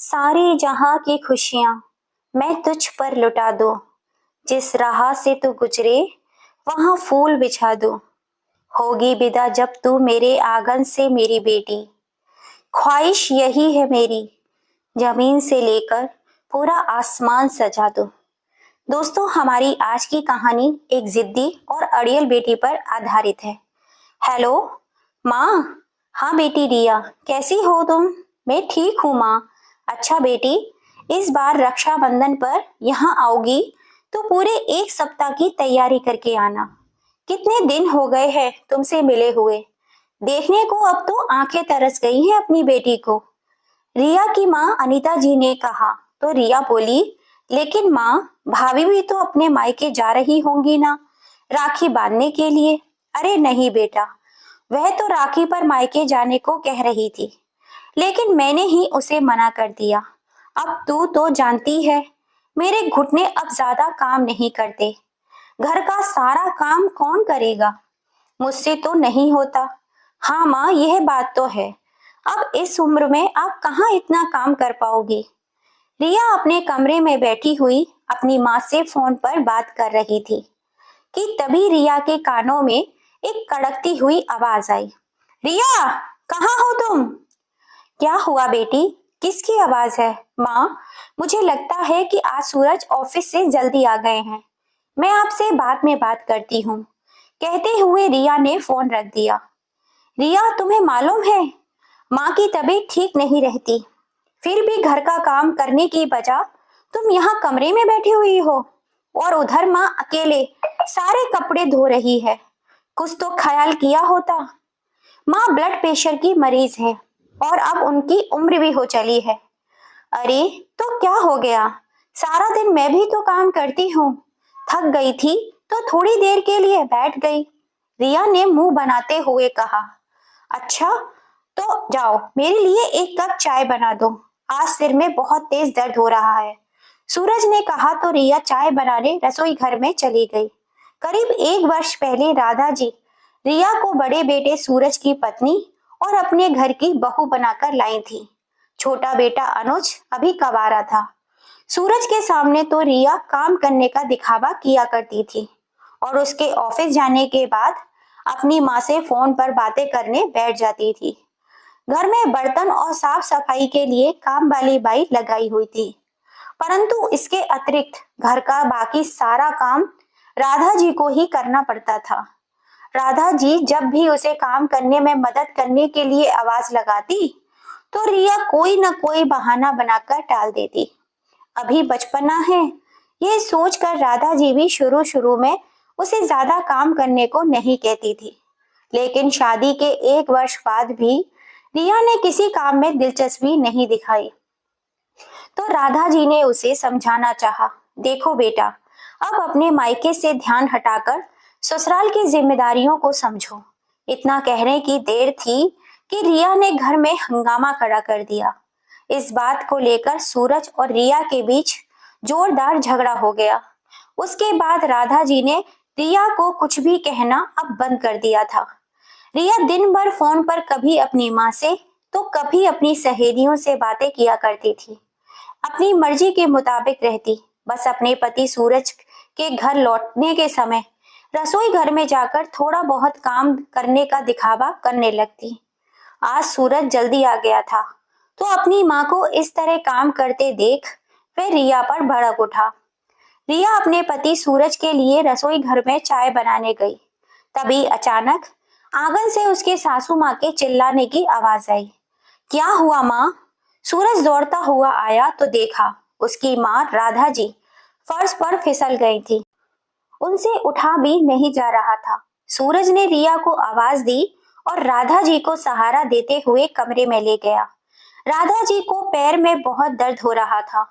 सारे जहां की खुशियां मैं तुझ पर लुटा दूं। जिस राह से तू गुजरे वहां फूल बिछा दूं। होगी विदा जब तू मेरे आंगन से मेरी बेटी। ख्वाहिश यही है मेरी, जमीन से लेकर पूरा आसमान सजा दूं। दोस्तों, हमारी आज की कहानी एक जिद्दी और अड़ियल बेटी पर आधारित है। हेलो माँ। हाँ बेटी रिया, कैसी हो तुम? मैं ठीक हूँ माँ। अच्छा बेटी, इस बार रक्षाबंधन पर यहाँ आओगी तो पूरे एक सप्ताह की तैयारी करके आना। कितने दिन हो गए हैं तुमसे मिले हुए। देखने को अब तो आंखें तरस गई हैं अपनी बेटी को। रिया की माँ अनीता जी ने कहा तो रिया बोली, लेकिन माँ, भाभी भी तो अपने मायके जा रही होंगी ना, राखी बांधने के लिए। अरे नहीं बेटा, वह तो राखी पर मायके जाने को कह रही थी, लेकिन मैंने ही उसे मना कर दिया। अब तू तो जानती है, मेरे घुटने अब ज्यादा काम नहीं करते। घर का सारा काम कौन करेगा? मुझसे तो नहीं होता। हाँ माँ, यह बात तो है। अब इस उम्र में आप कहाँ इतना काम कर पाओगी। रिया अपने कमरे में बैठी हुई अपनी माँ से फोन पर बात कर रही थी कि तभी रिया के कानों में एक कड़कती हुई आवाज आई। रिया, कहाँ हो तुम? क्या हुआ बेटी, किसकी आवाज है? माँ, मुझे लगता है कि आज सूरज ऑफिस से जल्दी आ गए हैं। मैं आपसे बाद में बात करती हूँ, कहते हुए रिया ने फोन रख दिया। रिया, तुम्हें मालूम है, माँ की तबीयत ठीक नहीं रहती, फिर भी घर का काम करने की बजाय तुम यहाँ कमरे में बैठी हुई हो और उधर माँ अकेले सारे कपड़े धो रही है। कुछ तो ख्याल किया होता। माँ ब्लड प्रेशर की मरीज है और अब उनकी उम्र भी हो चली है। अरे तो क्या हो गया, सारा दिन मैं भी तो काम करती हूँ। थक गई थी तो थोड़ी देर के लिए बैठ गई, रिया ने मुंह बनाते हुए कहा। अच्छा, तो जाओ मेरे लिए एक कप चाय बना दो, आज सिर में बहुत तेज दर्द हो रहा है। सूरज ने कहा तो रिया चाय बनाने रसोई घर में चली गई। करीब एक वर्ष पहले राधा जी रिया को बड़े बेटे सूरज की पत्नी और अपने घर की बहू बनाकर लाई थी। छोटा बेटा अनुज अभी कवारा था। सूरज के सामने तो रिया काम करने का दिखावा किया करती थी और उसके ऑफिस जाने के बाद अपनी माँ से फोन पर बातें करने बैठ जाती थी। घर में बर्तन और साफ सफाई के लिए काम वाली बाई लगाई हुई थी, परंतु इसके अतिरिक्त घर का बाकी सारा काम राधा जी को ही करना पड़ता था। राधा जी जब भी उसे काम करने में मदद करने के लिए आवाज लगाती तो रिया कोई न कोई बहाना बनाकर टाल देती। अभी बचपना है, ये सोचकर राधा जी भी शुरू शुरू में उसे ज्यादा काम करने को नहीं कहती थी, लेकिन शादी के एक वर्ष बाद भी रिया ने किसी काम में दिलचस्पी नहीं दिखाई तो राधा जी ने उसे समझाना चाहा। देखो बेटा, अब अपने मायके से ध्यान हटाकर ससुराल की जिम्मेदारियों को समझो। इतना कहने की देर थी कि रिया ने घर में हंगामा खड़ा कर दिया। इस बात को लेकर सूरज और रिया के बीच जोरदार झगड़ा हो गया। उसके बाद राधा जी ने रिया को कुछ भी कहना अब बंद कर दिया था। रिया दिन भर फोन पर कभी अपनी माँ से तो कभी अपनी सहेलियों से बातें किया करती थी। अपनी मर्जी के मुताबिक रहती, बस अपने पति सूरज के घर लौटने के समय रसोई घर में जाकर थोड़ा बहुत काम करने का दिखावा करने लगती। आज सूरज जल्दी आ गया था तो अपनी माँ को इस तरह काम करते देख वह रिया पर भड़क उठा। रिया अपने पति सूरज के लिए रसोई घर में चाय बनाने गई। तभी अचानक आंगन से उसके सासू माँ के चिल्लाने की आवाज आई। क्या हुआ माँ? सूरज दौड़ता हुआ आया तो देखा उसकी माँ राधा जी फर्श पर फिसल गई थी। उनसे उठा भी नहीं जा रहा था। सूरज ने रिया को आवाज दी और राधा जी को सहारा देते हुए कमरे में ले गया। राधा जी को पैर में बहुत दर्द हो रहा था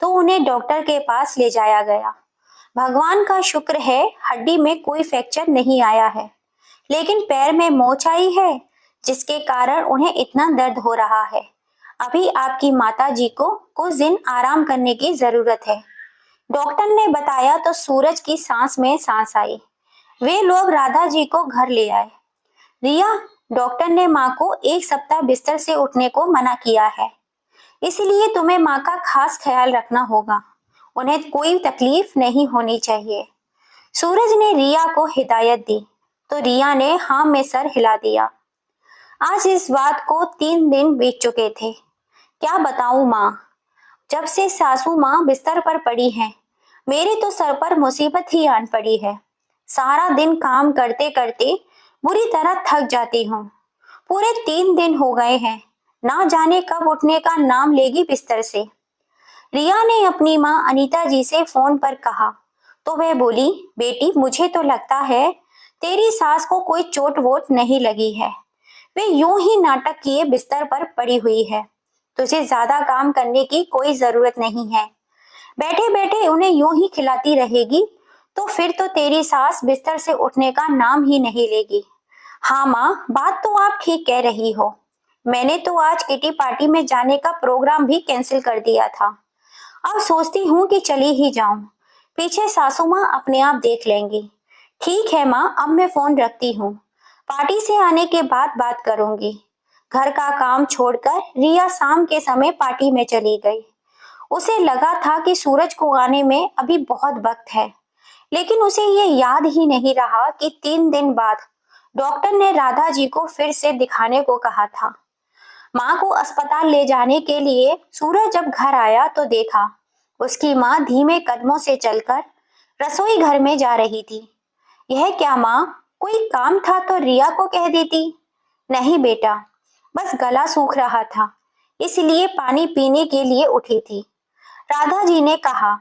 तो उन्हें डॉक्टर के पास ले जाया गया। भगवान का शुक्र है, हड्डी में कोई फ्रैक्चर नहीं आया है, लेकिन पैर में मोच आई है जिसके कारण उन्हें इतना दर्द हो रहा है। अभी आपकी माता जी को कुछ दिन आराम करने की जरूरत है, डॉक्टर ने बताया तो सूरज की सांस में सांस आई। वे लोग राधा जी को घर ले आए। रिया, डॉक्टर ने माँ को एक सप्ताह बिस्तर से उठने को मना किया है। इसलिए तुम्हें माँ का खास ख्याल रखना होगा। उन्हें कोई तकलीफ नहीं होनी चाहिए। सूरज ने रिया को हिदायत दी तो रिया ने हाँ में सर हिला दिया। आज इस बात को 3 दिन बीत चुके थे। क्या बताऊं माँ, जब से सासू माँ बिस्तर पर पड़ी हैं, मेरे तो सर पर मुसीबत ही आन पड़ी है। सारा दिन काम करते करते बुरी तरह थक जाती हूँ। पूरे 3 दिन हो गए हैं, ना जाने कब उठने का नाम लेगी बिस्तर से। रिया ने अपनी माँ अनीता जी से फोन पर कहा तो वह बोली, बेटी मुझे तो लगता है तेरी सास को कोई चोट वोट नहीं लगी है। वे यूं ही नाटक किए बिस्तर पर पड़ी हुई है। तुझे ज्यादा काम करने की कोई जरूरत नहीं है। बैठे बैठे उन्हें यूं ही खिलाती रहेगी तो फिर तो तेरी सास बिस्तर से उठने का नाम ही नहीं लेगी। हाँ माँ, बात तो आप ठीक कह रही हो। मैंने तो आज किटी पार्टी में जाने का प्रोग्राम भी कैंसिल कर दिया था। अब सोचती हूँ कि चली ही जाऊं। पीछे सासू माँ अपने आप देख लेंगी। ठीक है माँ, अब मैं फोन रखती हूँ। पार्टी से आने के बाद बात करूंगी। घर का काम छोड़कर रिया शाम के समय पार्टी में चली गई। उसे लगा था कि सूरज को आने में अभी बहुत वक्त है, लेकिन उसे ये याद ही नहीं रहा कि 3 दिन बाद डॉक्टर ने राधा जी को फिर से दिखाने को कहा था। माँ को अस्पताल ले जाने के लिए सूरज जब घर आया तो देखा उसकी माँ धीमे कदमों से चलकर रसोई घर में जा रही थी। यह क्या माँ, कोई काम था तो रिया को कह देती। नहीं बेटा, बस गला सूख रहा था, इसलिए पानी पीने के लिए उठी थी, राधा जी ने कहा।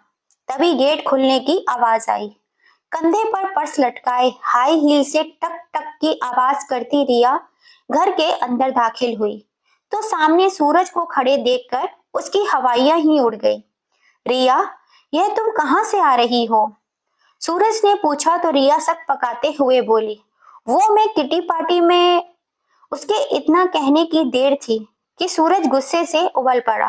तभी गेट खुलने की आवाज आई। कंधे पर पर्स लटकाए हाई हील से टक टक की आवाज करती रिया घर के अंदर दाखिल हुई तो सामने सूरज को खड़े देखकर उसकी हवाइयां ही उड़ गई। रिया, यह तुम कहाँ से आ रही हो? सूरज ने पूछा तो रिया सक पकाते हुए बोली, वो मैं किटी पार्टी में। उसके इतना कहने की देर थी कि सूरज गुस्से से उबल पड़ा।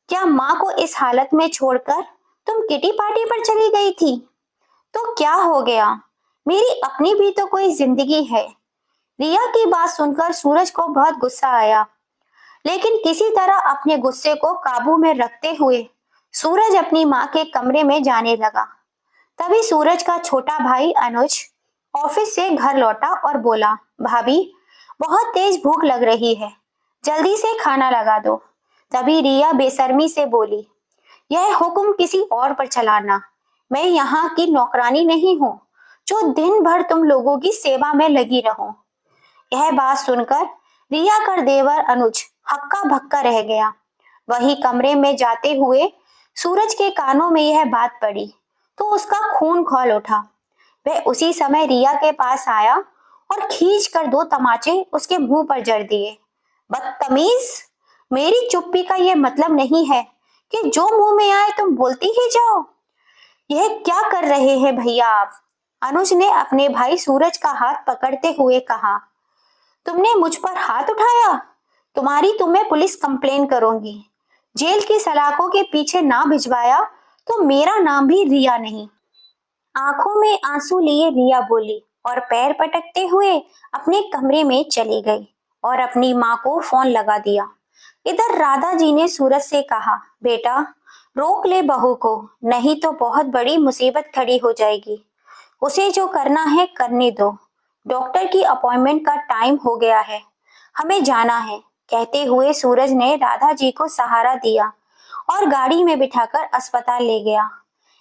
क्या माँ को इस हालत में छोड़कर तुम किटी पार्टी पर चली गई थी? तो क्या हो गया, मेरी अपनी भी तो कोई जिंदगी है। रिया की बात सुनकर सूरज को बहुत गुस्सा आया, लेकिन किसी तरह अपने गुस्से को काबू में रखते हुए सूरज अपनी माँ के कमरे में जाने लगा। तभी सूरज का छोटा भाई अनुज ऑफिस से घर लौटा और बोला, भाभी बहुत तेज भूख लग रही है, जल्दी से खाना लगा दो। तभी रिया बेशर्मी से बोली, यह हुक्म किसी और पर चलाना, मैं यहाँ की नौकरानी नहीं हूँ जो दिन भर तुम लोगों की सेवा में लगी रहूं। यह बात सुनकर रिया का देवर अनुज हक्का भक्का रह गया। वही कमरे में जाते हुए सूरज के कानों में यह बात पड़ी तो उसका खून खौल उठा। वह उसी समय रिया के पास आया और खींच कर 2 तमाचे उसके मुंह पर जड़ दिए। बदतमीज, मेरी चुप्पी का यह मतलब नहीं है कि जो मुंह में आए तुम बोलती ही जाओ। यह क्या कर रहे हैं भैया आप? अनुज ने अपने भाई सूरज का हाथ पकड़ते हुए कहा, तुमने मुझ पर हाथ उठाया, तुम्हें पुलिस कंप्लेन करूंगी। जेल की सलाखों के पीछे ना भिजवाया तो मेरा नाम भी रिया नहीं। आंखों में आंसू लिए रिया बोली और पैर पटकते हुए अपने कमरे में चली गई और अपनी माँ को फोन लगा दिया। इधर राधा जी ने सूरज से कहा, बेटा रोक ले बहू को, नहीं तो बहुत बड़ी मुसीबत खड़ी हो जाएगी। उसे जो करना है करने दो। डॉक्टर की अपॉइंटमेंट का टाइम हो गया है, हमें जाना है। कहते हुए सूरज ने राधा जी को सहारा दिया और गाड़ी में बिठाकर अस्पताल ले गया।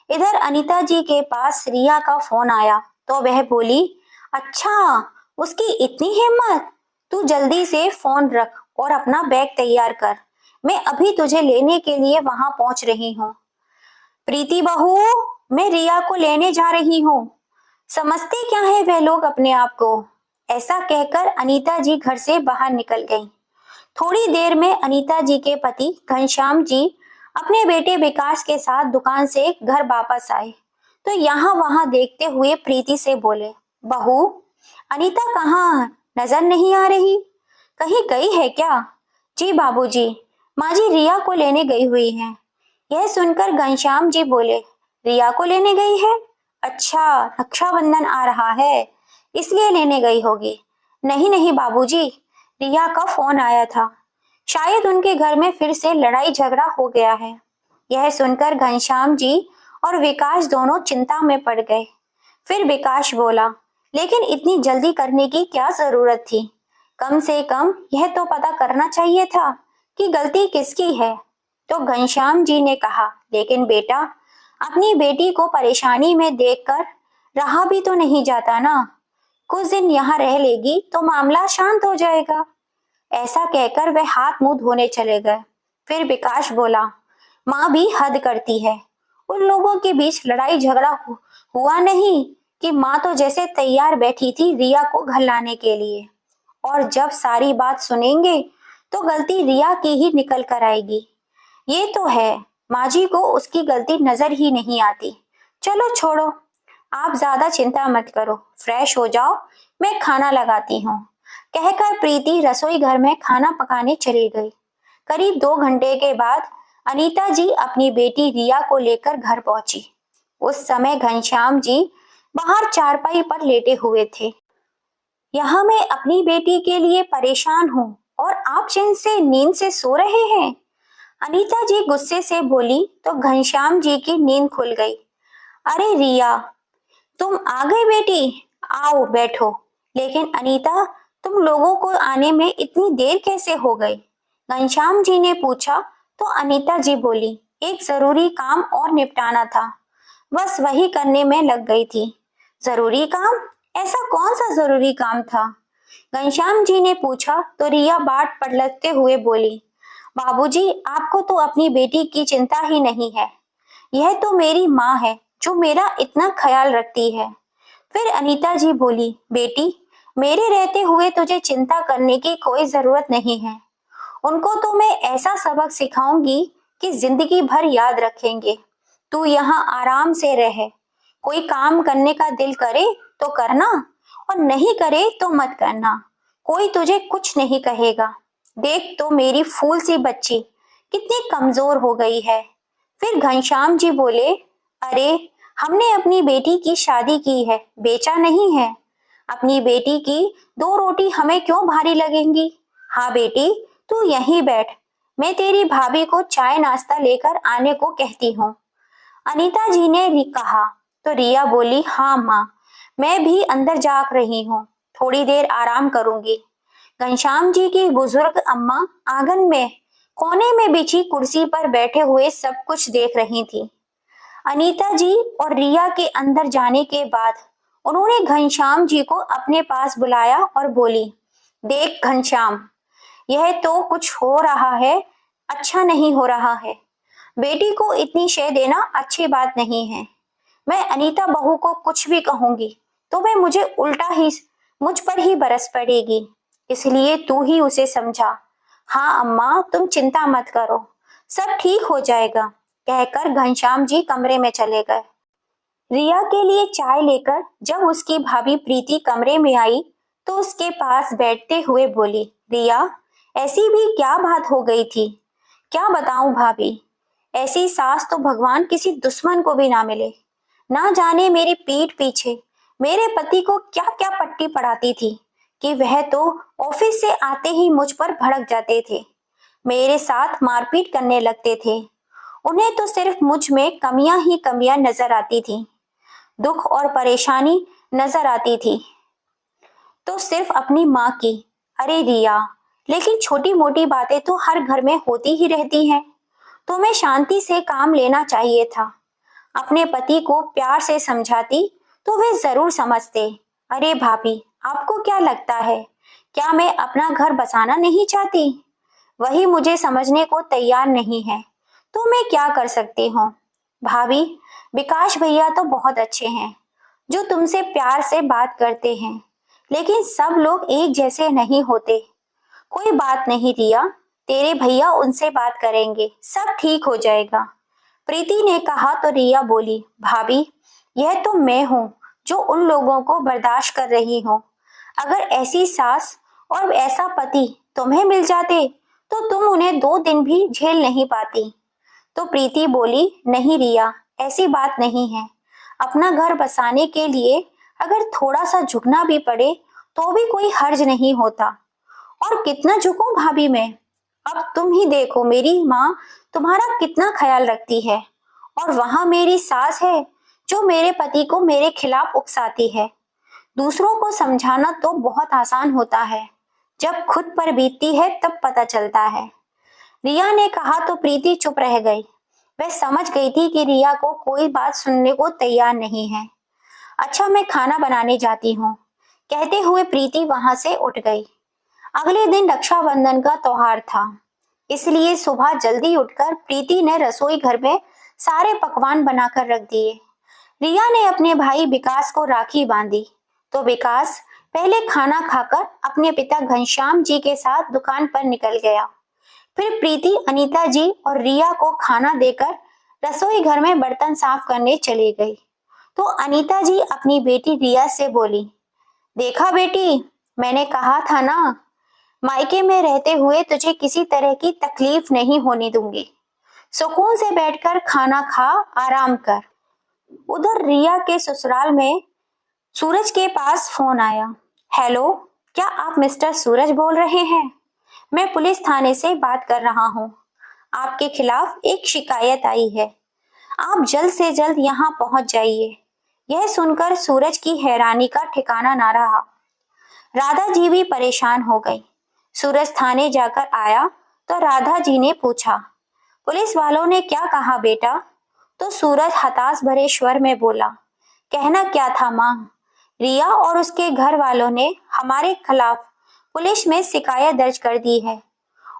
इधर अनीता जी के पास रिया का फोन आया तो वह बोली, अच्छा उसकी इतनी हिम्मत, तू जल्दी से फोन रख और अपना बैग तैयार कर, मैं अभी तुझे लेने के लिए वहां पहुंच रही हूँ। प्रीति बहू, मैं रिया को लेने जा रही हूँ, समझते क्या है वह लोग अपने आप को। ऐसा कहकर अनीता जी घर से बाहर निकल गईं। थोड़ी देर में अनीता जी के पति घनश्याम जी अपने बेटे विकास के साथ दुकान से घर वापस आए तो यहाँ वहां देखते हुए प्रीति से बोले, बहू अनीता कहाँ, नजर नहीं आ रही, कहीं गई है क्या? जी बाबूजी, माँ जी रिया को लेने गई हुई हैं। यह सुनकर घनश्याम जी बोले, रिया को लेने गई है? अच्छा, रक्षाबंधन आ रहा है इसलिए लेने गई होगी। नहीं नहीं बाबूजी, रिया का फोन आया था शायद उनके घर में फिर से लड़ाई झगड़ा हो गया है। यह सुनकर घनश्याम जी और विकास दोनों चिंता में पड़ गए। फिर विकास बोला, लेकिन इतनी जल्दी करने की क्या जरूरत थी? कम से कम यह तो पता करना चाहिए था कि गलती किसकी है। तो घनश्याम जी ने कहा, लेकिन बेटा, अपनी बेटी को परेशानी में देखकर रहा भी तो नहीं जाता ना। कुछ दिन यहाँ रह लेगी तो मामला शांत हो जाएगा। ऐसा कहकर वह हाथ मुंह धोने चले गए। फिर विकास बोला, माँ भी हद करती है। उन लोगों के बीच लड़ाई झगड़ा हुआ नहीं कि माँ तो जैसे तैयार बैठी थी रिया को घर लाने के लिए। और जब सारी बात सुनेंगे तो गलती रिया की ही निकल कर आएगी। ये तो है, माँ जी को उसकी गलती नजर ही नहीं आती। चलो छोड़ो, आप ज्यादा चिंता मत करो, फ्रेश हो जाओ, मैं खाना लगाती हूँ। कहकर प्रीति रसोई घर में खाना पकाने चली गई। करीब 2 घंटे के बाद अनीता जी अपनी बेटी रिया को लेकर घर पहुंची। उस समय घनश्याम जी बाहर चारपाई पर लेटे हुए थे। यहाँ मैं अपनी बेटी के लिए परेशान हूँ और आप चैन से नींद से सो रहे हैं। अनीता जी गुस्से से बोली तो घनश्याम जी की नींद खुल गई। अरे रिया, तुम आ गई बेटी, आओ बैठो। लेकिन अनीता, तुम लोगों को आने में इतनी देर कैसे हो गई? घनश्याम जी ने पूछा तो अनीता जी बोली, एक जरूरी काम और निपटाना था, बस वही करने में लग गई थी। जरूरी काम? ऐसा कौन सा जरूरी काम था? घनश्याम जी ने पूछा तो रिया बाट पलटते हुए बोली, बाबूजी, आपको तो अपनी बेटी की चिंता ही नहीं है। यह तो मेरी माँ है जो मेरा इतना ख्याल रखती है। फिर अनीता जी बोली, बेटी, मेरे रहते हुए तुझे चिंता करने की कोई जरूरत नहीं है। उनको तो मैं ऐसा सबक सिखाऊंगी कि जिंदगी भर याद रखेंगे। तू यहाँ आराम से रहे, कोई काम करने का दिल करे तो करना और नहीं करे तो मत करना, कोई तुझे कुछ नहीं कहेगा। देख तो मेरी फूल सी बच्ची कितनी कमजोर हो गई है। फिर घनश्याम जी बोले, अरे, हमने अपनी बेटी की शादी की है, बेचा नहीं है। अपनी बेटी की 2 रोटी हमें क्यों भारी लगेंगी? हाँ बेटी, तू यहीं बैठ, मैं तेरी भाभी को चाय नाश्ता लेकर आने को कहती हूँ। अनीता जी ने कहा तो रिया बोली, हाँ माँ, मैं भी अंदर जाग रही हूँ, थोड़ी देर आराम करूंगी। घनश्याम जी की बुजुर्ग अम्मा आंगन में कोने में बिछी कुर्सी पर बैठे हुए सब कुछ देख रही थी। अनीता जी और रिया के अंदर जाने के बाद उन्होंने घनश्याम जी को अपने पास बुलाया और बोली, देख घनश्याम, यह तो कुछ हो रहा है, अच्छा नहीं हो रहा है। बेटी को इतनी शय देना अच्छी बात नहीं है। मैं अनीता बहू को कुछ भी कहूंगी तो वह मुझ पर ही बरस पड़ेगी, इसलिए तू ही उसे समझा। हाँ अम्मा, तुम चिंता मत करो, सब ठीक हो जाएगा, कहकर घनश्याम जी कमरे में चले गए। रिया के लिए चाय लेकर जब उसकी भाभी प्रीति कमरे में आई तो उसके पास बैठते हुए बोली, रिया, ऐसी भी क्या बात हो गई थी? क्या बताऊं भाभी, ऐसी सास तो भगवान किसी दुश्मन को भी ना मिले। ना जाने मेरी पीठ पीछे मेरे पति को क्या क्या पट्टी पड़ाती थी कि वह तो ऑफिस से आते ही मुझ पर भड़क जाते थे, मेरे साथ मारपीट करने लगते थे। उन्हें तो सिर्फ मुझ में कमियां ही कमियां नजर आती थी, दुख और परेशानी नजर आती थी तो सिर्फ अपनी माँ की। अरे रिया, लेकिन छोटी मोटी बातें तो हर घर में होती ही रहती हैं। तुम्हें शांति से काम लेना चाहिए था। अपने पति को प्यार से समझाती तो वे जरूर समझते। अरे भाभी, आपको क्या लगता है, क्या मैं अपना घर बसाना नहीं चाहती? वही मुझे समझने को तैयार नहीं है तो मैं क्या कर सकती हूँ? भाभी, विकास भैया तो बहुत अच्छे हैं जो तुमसे प्यार से बात करते हैं, लेकिन सब लोग एक जैसे नहीं होते। कोई बात नहीं रिया, तेरे भैया उनसे बात करेंगे, सब ठीक हो जाएगा। प्रीति ने कहा तो रिया बोली, भाभी, यह तो मैं हूँ जो उन लोगों को बर्दाश्त कर रही हूँ। अगर ऐसी सास और ऐसा पति तुम्हें मिल जाते तो तुम उन्हें 2 दिन भी झेल नहीं पाती। तो प्रीति बोली, नहीं रिया, ऐसी बात नहीं है। अपना घर बसाने के लिए अगर थोड़ा सा झुकना भी पड़े तो भी कोई हर्ज नहीं होता। और कितना झुकूं भाभी मैं? अब तुम ही देखो मेरी माँ तुम्हारा कितना ख्याल रखती है, और वहां मेरी सास है जो मेरे पति को मेरे खिलाफ उकसाती है। दूसरों को समझाना तो बहुत आसान होता है, जब खुद पर बीतती है तब पता चलता है। रिया ने कहा तो प्रीति चुप रह गई। वह समझ गई थी कि रिया को कोई बात सुनने को तैयार नहीं है। अच्छा, मैं खाना बनाने जाती हूँ, कहते हुए प्रीति वहां से उठ गई। अगले दिन रक्षाबंधन का त्योहार था, इसलिए सुबह जल्दी उठकर प्रीति ने रसोई घर में सारे पकवान बनाकर रख दिए। रिया ने अपने भाई विकास को राखी बांधी, तो विकास पहले खाना खाकर अपने पिता घनश्याम जी के साथ दुकान पर निकल गया। फिर प्रीति अनीता जी और रिया को खाना देकर रसोई घर में बर्तन साफ करने चली गई। तो अनीता जी अपनी बेटी रिया से बोली, देखा बेटी, मैंने कहा था ना, मायके में रहते हुए तुझे किसी तरह की तकलीफ नहीं होने दूंगी। सुकून से बैठकर खाना खा, आराम कर। उधर रिया के ससुराल में सूरज के पास फोन आया। हेलो, क्या आप मिस्टर सूरज बोल रहे हैं? मैं पुलिस थाने से बात कर रहा हूँ। आपके खिलाफ एक शिकायत आई है। आप जल्द से जल्द यहाँ पहुंच जाइए। यह सुनकर सूरज की हैरानी का ठिकाना ना रहा। राधा जी भी परेशान हो गई। सूरज थाने जाकर आया तो राधा जी ने पूछा, पुलिस वालों ने क्या कहा बेटा? तो सूरज हताश भरे स्वर में बोला, कहना क्या था माँ, रिया और उसके घर वालों ने हमारे खिलाफ पुलिस में शिकायत दर्ज कर दी है,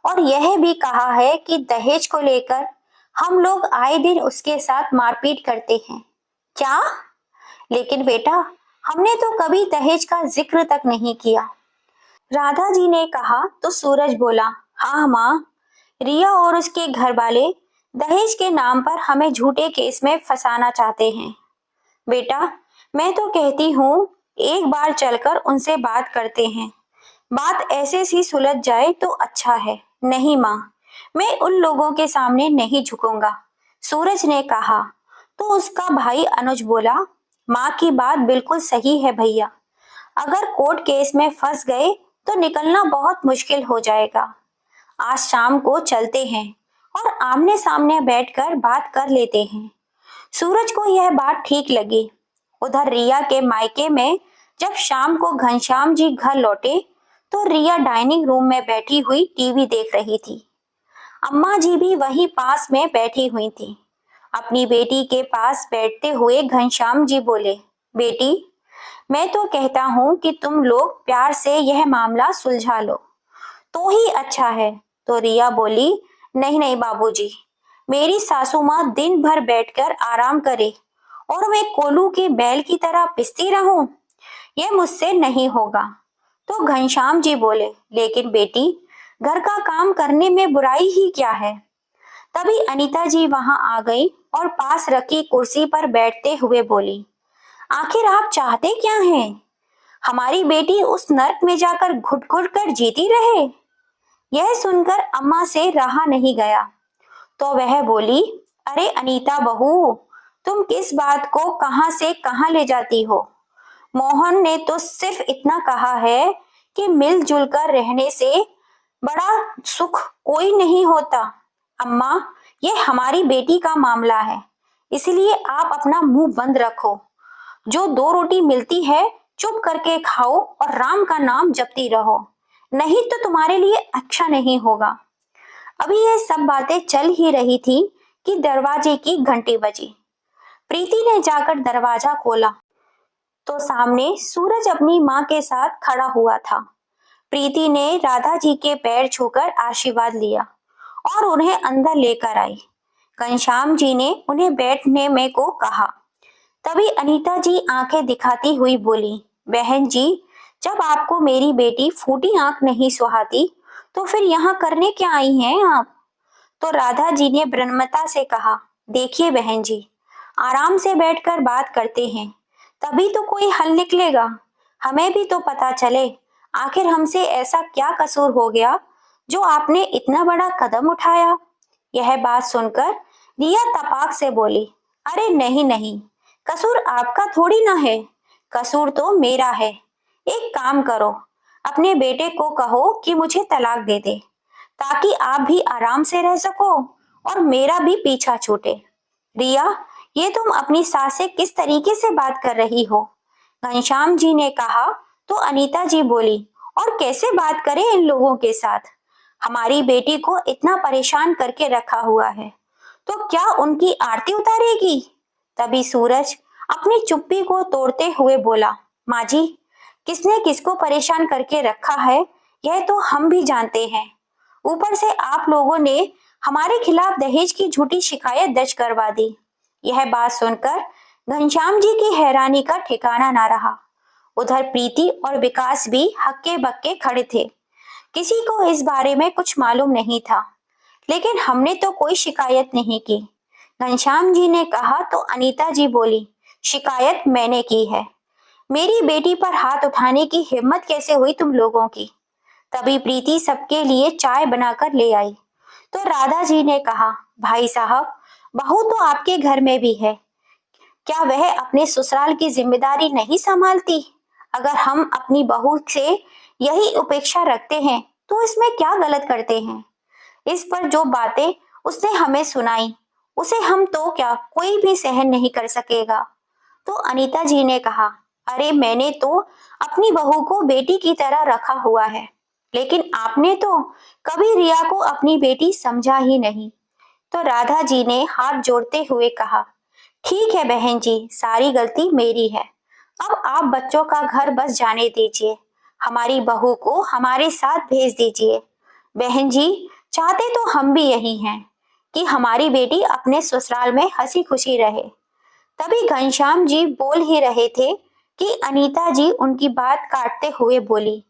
और यह भी कहा है कि दहेज को लेकर हम लोग आए दिन उसके साथ मारपीट करते हैं। क्या? लेकिन बेटा, हमने तो कभी दहेज का जिक्र तक नहीं किया। राधा जी ने कहा तो सूरज बोला, हाँ माँ, रिया और उसके घर वाले दहेज के नाम पर हमें झूठे केस में फंसाना चाहते हैं। बेटा, मैं तो कहती हूँ एक बार चलकर उनसे बात करते हैं। बात ऐसे सी सुलझ जाए तो अच्छा है। नहीं माँ, मैं उन लोगों के सामने नहीं झुकूंगा, सूरज ने कहा। तो उसका भाई अनुज बोला, माँ की बात बिल्कुल सही है भैया, अगर कोर्ट केस में फंस गए तो निकलना बहुत मुश्किल हो जाएगा। आज शाम को चलते हैं और आमने सामने बैठकर बात कर लेते हैं। सूरज को यह बात ठीक लगी। उधर रिया के मायके में जब शाम को घनश्याम जी घर लौटे तो रिया डाइनिंग रूम में बैठी हुई टीवी देख रही थी। अम्मा जी भी वहीं पास में बैठी हुई थी। अपनी बेटी के पास बैठते हुए घनश्याम जी बोले, बेटी, मैं तो कहता हूँ कि तुम लोग प्यार से यह मामला सुलझा लो तो ही अच्छा है। तो रिया बोली, नहीं नहीं बाबूजी, मेरी सासू माँ दिन भर बैठकर आराम करे और मैं कोलू की बैल की तरह पिसती रहूं, यह मुझसे नहीं होगा। तो घनश्याम जी बोले, लेकिन बेटी, घर का काम करने में बुराई ही क्या है? तभी अनीता जी वहां आ गई और पास रखी कुर्सी पर बैठते हुए बोली, आखिर आप चाहते क्या हैं? हमारी बेटी उस नर्क में जाकर घुट घुट कर जीती रहे? यह सुनकर अम्मा से रहा नहीं गया, तो वह बोली, अरे अनीता बहू, तुम किस बात को कहां से कहां ले जाती हो? मोहन ने तो सिर्फ इतना कहा है कि मिलजुल कर रहने से बड़ा सुख कोई नहीं होता। अम्मा, ये हमारी बेटी का मामला है, इसलिए आप अपना मुंह बंद रखो। जो दो रोटी मिलती है चुप करके खाओ और राम का नाम जपती रहो, नहीं तो तुम्हारे लिए अच्छा नहीं होगा। अभी ये सब बातें चल ही रही थी कि दरवाजे की घंटी बजी। प्रीति ने जाकर दरवाजा खोला तो सामने सूरज अपनी माँ के साथ खड़ा हुआ था। प्रीति ने राधा जी के पैर छूकर आशीर्वाद लिया और उन्हें अंदर लेकर आई। घनश्याम जी ने उन्हें बैठने में को कहा। तभी अनीता जी आंखें दिखाती हुई बोली, बहन जी, जब आपको मेरी बेटी फूटी आंख नहीं सुहाती तो फिर यहाँ करने क्या आई हैं आप? तो राधा जी ने विनम्रता से कहा, देखिए बहन जी, आराम से बैठकर बात करते हैं, तभी तो कोई हल निकलेगा। हमें भी तो पता चले आखिर हमसे ऐसा क्या कसूर हो गया जो आपने इतना बड़ा कदम उठाया। यह बात सुनकर रिया तपाक से बोली, अरे नहीं नहीं, कसूर आपका थोड़ी ना है, कसूर तो मेरा है। एक काम करो, अपने बेटे को कहो कि मुझे तलाक दे दे, ताकि आप भी आराम से रह सको और मेरा भी पीछा छूटे। रिया, ये तुम अपनी सास से किस तरीके से बात कर रही हो? घनश्याम जी ने कहा तो अनीता जी बोली, और कैसे बात करें इन लोगों के साथ? हमारी बेटी को इतना परेशान करके रखा हुआ है, तो क्या उनकी आरती उतारेगी? तभी सूरज अपनी चुप्पी को तोड़ते हुए बोला, माँ जी, किसने किसको परेशान करके रखा है यह तो हम भी जानते हैं। ऊपर से आप लोगों ने हमारे खिलाफ दहेज की झूठी शिकायत दर्ज करवा दी। यह बात सुनकर घनश्याम जी की हैरानी का ठिकाना ना रहा। उधर प्रीति और विकास भी हक्के बक्के खड़े थे। किसी को इस बारे में कुछ मालूम नहीं था, लेकिन हमने तो कोई शिकायत नहीं की। घनश्याम जी ने कहा तो अनीता जी बोली, शिकायत मैंने की है। मेरी बेटी पर हाथ उठाने की हिम्मत कैसे हुई तुम लोगों की? तभी प्रीति सबके लिए चाय बनाकर ले आई तो राधा जी ने कहा, भाई साहब, बहू तो आपके घर में भी है, क्या वह अपने ससुराल की जिम्मेदारी नहीं संभालती? अगर हम अपनी बहू से यही उपेक्षा रखते हैं तो इसमें क्या गलत करते हैं? इस पर जो बातें उसने हमें सुनाई उसे हम तो क्या कोई भी सहन नहीं कर सकेगा। तो अनीता जी ने कहा, अरे मैंने तो अपनी बहू को बेटी की तरह रखा हुआ है, लेकिन आपने तो कभी रिया को अपनी बेटी समझा ही नहीं। तो राधा जी ने हाथ जोड़ते हुए कहा, ठीक है बहन जी, सारी गलती मेरी है। अब आप बच्चों का घर बस जाने दीजिए, हमारी बहू को हमारे साथ भेज दीजिए। बहन जी, चाहते तो हम भी यही हैं कि हमारी बेटी अपने ससुराल में हंसी खुशी रहे। तभी घनश्याम जी बोल ही रहे थे कि अनीता जी उनकी बात काटते हुए बोली,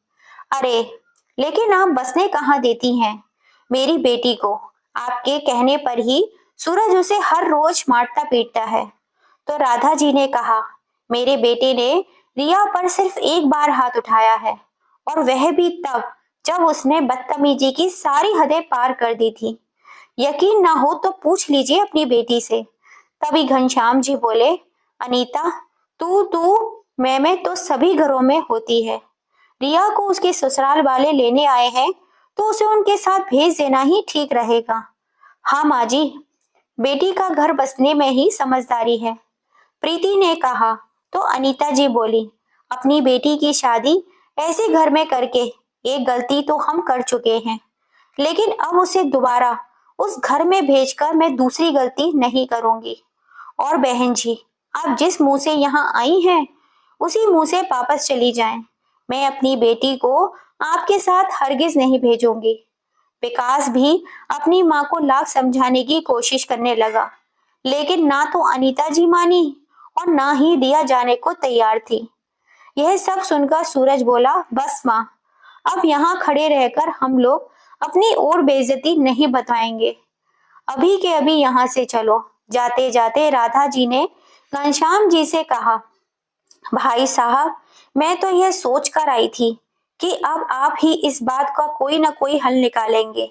अरे लेकिन आप बसने कहाँ देती हैं मेरी बेटी को? आपके कहने पर ही सूरज उसे हर रोज मारता पीटता है। तो राधा जी ने कहा, मेरे बेटे ने रिया पर सिर्फ एक बार हाथ उठाया है, और वह भी तब जब उसने बदतमीजी की सारी हदें पार कर दी थी। यकीन ना हो तो पूछ लीजिए अपनी बेटी से। तभी घनश्याम जी बोले, अनीता, तू मैं तो सभी घरों में होती है। रिया को उसके ससुराल वाले लेने आए हैं तो उसे उनके साथ भेज देना ही ठीक रहेगा। हाँ माँ जी, बेटी का घर बसने में ही समझदारी है, प्रीति ने कहा। तो अनीता जी बोली, अपनी बेटी की शादी ऐसे घर में करके एक गलती तो हम कर चुके हैं, लेकिन अब उसे दोबारा उस घर में भेजकर मैं दूसरी गलती नहीं करूंगी। और बहन जी, आप जिस मुंह से यहाँ आई हैं उसी मुंह से वापस चली जाएं। मैं अपनी बेटी को आपके साथ हरगिज नहीं भेजूंगी। विकास भी अपनी माँ को लाख समझाने की कोशिश करने लगा, लेकिन ना तो अनीता जी मानी और ना ही दिया जाने को तैयार थी। यह सब सुनकर सूरज बोला, बस माँ, अब यहाँ खड़े रहकर हम लोग अपनी और बेइज्जती नहीं बताएंगे। अभी के अभी यहाँ से चलो। जाते जाते राधा जी ने घनश्याम जी से कहा, भाई साहब, मैं तो यह सोच कर आई थी कि अब आप ही इस बात का कोई ना कोई हल निकालेंगे,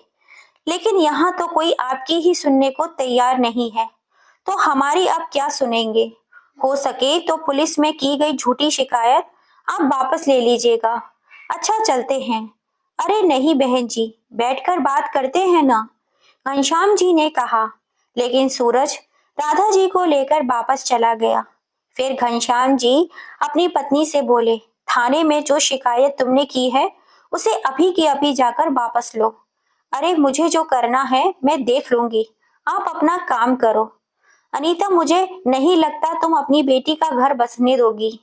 लेकिन यहाँ तो कोई आपकी ही सुनने को तैयार नहीं है, तो हमारी अब क्या सुनेंगे? हो सके तो पुलिस में की गई झूठी शिकायत आप वापस ले लीजिएगा। अच्छा, चलते हैं। अरे नहीं बहन जी, बैठकर बात करते हैं ना, घनश्याम जी ने कहा। लेकिन सूरज राधा जी को लेकर वापस चला गया। फिर घनश्याम जी अपनी पत्नी से बोले, थाने में जो शिकायत तुमने की है उसे अभी के अभी जाकर वापस लो। अरे मुझे जो करना है मैं देख लूंगी, आप अपना काम करो। अनीता, मुझे नहीं लगता तुम अपनी बेटी का घर बसने दोगी।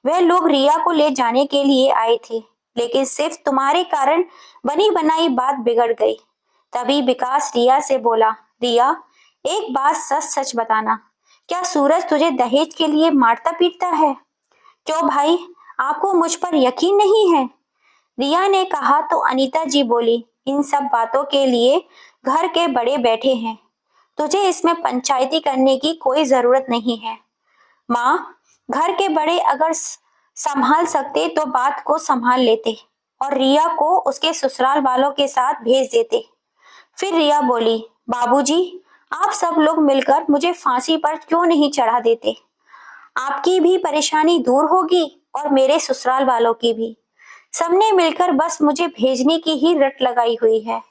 वह लोग रिया को ले जाने के लिए आए थे, लेकिन सिर्फ तुम्हारे कारण बनी बनाई बात बिगड़ गई। तभी विकास रिया से बोला, रिया, एक बात सच सच बताना, क्या सूरज तुझे दहेज के लिए मारता पीटता है? क्यों भाई, आपको मुझ पर यकीन नहीं है? रिया ने कहा तो अनीता जी बोली, इन सब बातों के लिए घर के बड़े बैठे हैं, तुझे इसमें पंचायती करने की कोई जरूरत नहीं है। माँ, घर के बड़े अगर संभाल सकते तो बात को संभाल लेते और रिया को उसके ससुराल वालों के साथ भेज देते। फिर रिया बोली, बाबूजी, आप सब लोग मिलकर मुझे फांसी पर क्यों नहीं चढ़ा देते? आपकी भी परेशानी दूर होगी और मेरे ससुराल वालों की भी। सबने मिलकर बस मुझे भेजने की ही रट लगाई हुई है।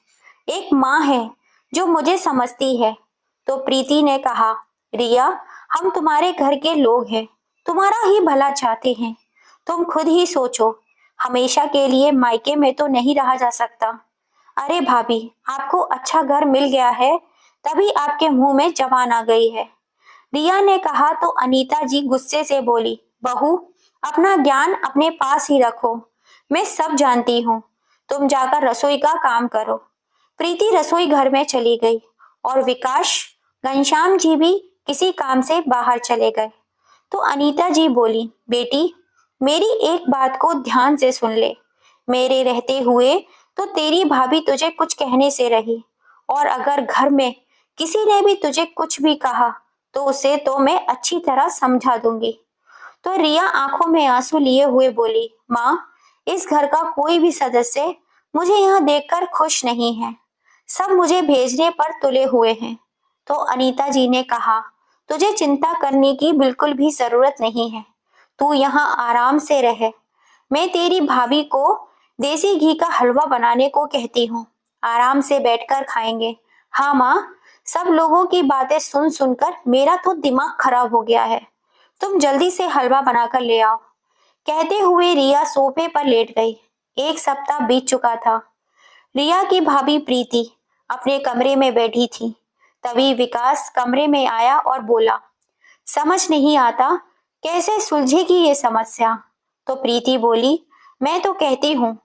एक माँ है जो मुझे समझती है। तो प्रीति ने कहा, रिया, हम तुम्हारे घर के लोग हैं, तुम्हारा ही भला चाहते हैं। तुम खुद ही सोचो, हमेशा के लिए मायके में तो नहीं रहा जा सकता। अरे भाभी, आपको अच्छा घर मिल गया है, तभी आपके मुंह में जबान आ गई है। रिया ने कहा तो अनीता जी गुस्से से बोली, बहू, अपना ज्ञान अपने पास ही रखो, मैं सब जानती हूँ, तुम जाकर रसोई का काम करो। प्रीति रसोई घर में चली गई और विकास, घनश्याम जी भी किसी काम से बाहर चले गए। तो अनीता जी बोली, बेटी, मेरी एक बात को ध्यान से सुन ले। मेरे रहते हुए तो तेरी भाभी तुझे कुछ कहने से रही, और अगर घर में किसी ने भी तुझे कुछ भी कहा तो उसे तो मैं अच्छी तरह समझा दूंगी। तो रिया आंखों में आंसू लिए हुए बोली, माँ, इस घर का कोई भी सदस्य मुझे यहाँ देखकर खुश नहीं है, सब मुझे भेजने पर तुले हुए हैं। तो अनीता जी ने कहा, तुझे चिंता करने की बिल्कुल भी जरूरत नहीं है, तू यहाँ आराम से रह। मैं तेरी भाभी को देसी घी का हलवा बनाने को कहती हूँ, आराम से बैठकर खाएंगे। हाँ माँ, सब लोगों की बातें सुन सुनकर मेरा तो दिमाग खराब हो गया है, तुम जल्दी से हलवा बनाकर ले आओ। कहते हुए रिया सोफे पर लेट गई। एक सप्ताह बीत चुका था। रिया की भाभी प्रीति अपने कमरे में बैठी थी। तभी विकास कमरे में आया और बोला, समझ नहीं आता कैसे सुलझेगी ये समस्या। तो प्रीति बोली, मैं तो कहती हूँ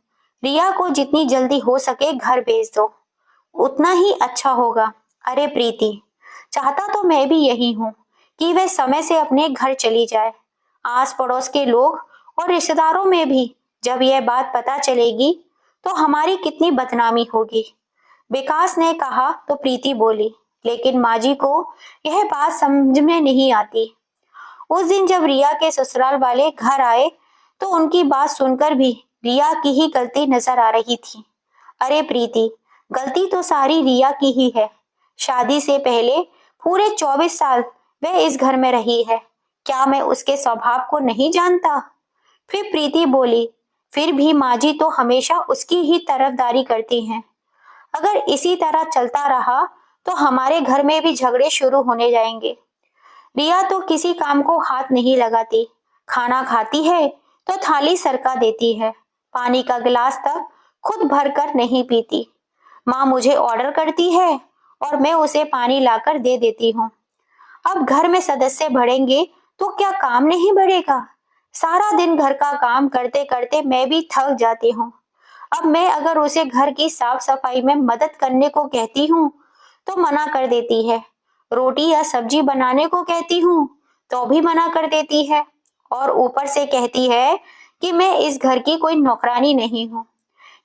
रिया को जितनी जल्दी हो सके घर भेज दो, उतना ही अच्छा होगा। अरे प्रीति, चाहता तो मैं भी यही हूँ कि वह समय से अपने घर चली जाए। आस पड़ोस के लोग और रिश्तेदारों में भी जब यह बात पता चलेगी तो हमारी कितनी बदनामी होगी। विकास ने कहा तो प्रीति बोली, लेकिन माँ जी को यह बात समझ में नहीं आती। उस दिन जब रिया के ससुराल वाले घर आए तो उनकी बात सुनकर भी रिया की ही गलती नजर आ रही थी। अरे प्रीति, गलती तो सारी रिया की ही है। शादी से पहले पूरे 24 साल वह इस घर में रही है, क्या मैं उसके स्वभाव को नहीं जानता? फिर प्रीति बोली, फिर भी माँ जी तो हमेशा उसकी ही तरफदारी करती हैं। अगर इसी तरह चलता रहा तो हमारे घर में भी झगड़े शुरू होने जाएंगे। रिया तो किसी काम को हाथ नहीं लगाती, खाना खाती है तो थाली सरका देती है, पानी का गिलास तक खुद भरकर नहीं पीती। माँ मुझे ऑर्डर करती है और मैं उसे पानी लाकर दे देती हूँ। अब घर में सदस्य बढ़ेंगे तो क्या काम नहीं बढ़ेगा? सारा दिन घर का काम करते करते मैं भी थक जाती हूँ। अब मैं अगर उसे घर की साफ सफाई में मदद करने को कहती हूँ तो मना कर देती है। रोटी या सब्जी बनाने को कहती हूँ तो भी मना कर देती है, और ऊपर से कहती है कि मैं इस घर की कोई नौकरानी नहीं हूँ,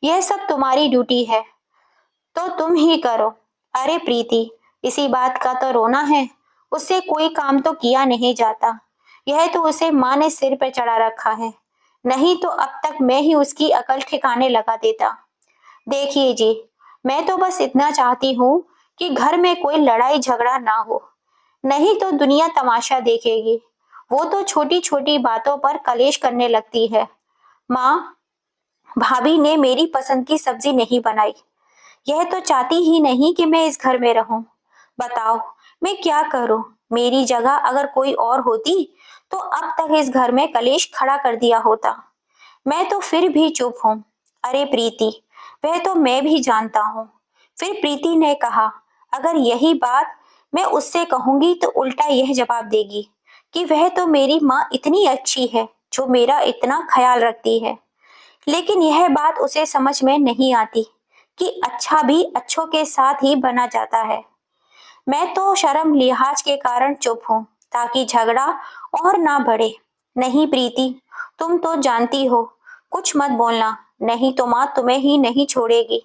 यह सब तुम्हारी ड्यूटी है तो तुम ही करो। अरे प्रीति, इसी बात का तो रोना है, उससे कोई काम तो किया नहीं जाता। यह तो उसे माँ ने सिर पर चढ़ा रखा है, नहीं तो अब तक मैं ही उसकी अकल ठिकाने लगा देता। देखिए जी, मैं तो बस इतना चाहती हूँ कि घर में कोई लड़ाई झगड़ा ना हो, नहीं तो दुनिया तमाशा देखेगी। वो तो छोटी छोटी बातों पर कलेश करने लगती है। माँ, भाभी ने मेरी पसंद की सब्जी नहीं बनाई, यह तो चाहती ही नहीं कि मैं इस घर में रहूं। बताओ मैं क्या करूं? मेरी जगह अगर कोई और होती तो अब तक इस घर में कलेश खड़ा कर दिया होता। मैं तो फिर भी चुप हूं। अरे प्रीति, वह तो मैं भी जानता हूं। फिर प्रीति ने कहा, अगर यही बात मैं उससे कहूंगी तो उल्टा यह जवाब देगी कि वह तो मेरी माँ इतनी अच्छी है जो मेरा इतना ख्याल रखती है। लेकिन यह बात उसे समझ में नहीं आती कि अच्छा भी अच्छों के साथ ही बना जाता है। मैं तो शर्म लिहाज के कारण चुप हूँ ताकि झगड़ा और ना बढ़े। नहीं प्रीति, तुम तो जानती हो, कुछ मत बोलना, नहीं तो माँ तुम्हें ही नहीं छोड़ेगी।